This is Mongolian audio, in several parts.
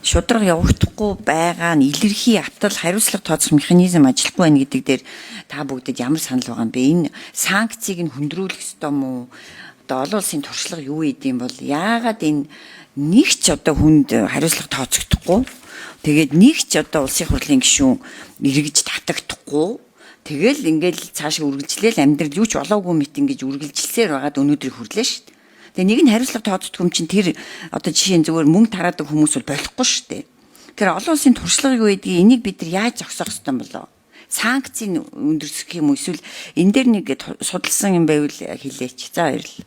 шудраг явагдахгүй байгаа нь илэрхий атал хариуцлага тооцох механизм ажиллахгүй байна гэдэг дээр та бүгдэд ямар санал байгаа юм бэ? Энэ санкцийг нь хөндрүүлэх ёстой мó? Одоо олон улсын туршлага юу гэдэм бол яагаад энэ нэг ч одоо хүнд хариуцлага тооцогдохгүй? Тэгээд нэг ч одоо улсын хурлын гишүүн эргэж татагдахгүй. Тэгэл ингээл цаашаа үргэлжлээл амьдрал юу ч болоогүй мэт ингэж үргэлжилсээр байгаад өнөөдрийг хүрлээ шүү дээ. Тэгээ нэг нь хариуцлага тооцдог юм чинь тэр одоо жишээ нь зүгээр мөнгө тараадаг хүмүүс бол болохгүй шүү дээ. Тэгэхээр олон улсын туршлагыг юу гэдгийг энийг бид нар яаж зогсоох ёстой юм болоо? Санкцийг өндөрсөх юм уу эсвэл энэ дээр нэг судалсан юм байвал хэлээч. За баярлалаа.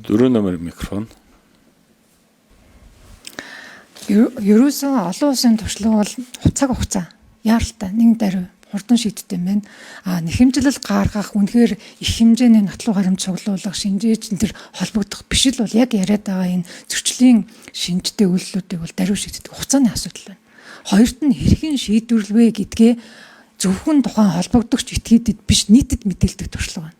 4 номер микрофон. Ерөөсөн олон улсын туршлага бол хугацаа яаралтай нэг даруй хурдан шийдтэй байна. Нэхэмжлэл гаргах үнэхээр их хэмжээний нотлох харимт цуглуулах шинжээч энэ төр холбогдох биш л бол яг яриад байгаа энэ зөрчлийн шинжтэй үйлдэлүүдийг бол даруй шийддэг хугацааны асуудал байна. Хоёрт нь хэрхэн шийдвэрлэвэ гэдгээ зөвхөн тухайн холбогдогч этгээдэд биш нийтэд мэдээлдэг туршлага байна.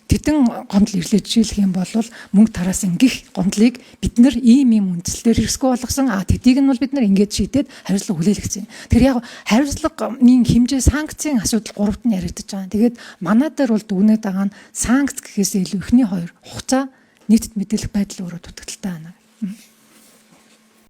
Тэдэн гомдол ирлээ жишээлх юм бол мөнгө тараасан гих гомдлыг бид нар ийм үндслээр хэрэгсгүй болгосон. Тэдийг нь бол бид нар ингэж шийдээд хариуцлага хүлээлгэсэн. Тэгэхээр яг хариуцлагын хэмжээ санкцийн асуудал гуравт нь яригдаж байгаа. Тэгээд манай дээр бол дүгнээд байгаа нь санкц гэхээс илүү ихний хоёр хугацаа нийтэд мэдээлэх байдал өөрөө дутагдaltaй байна.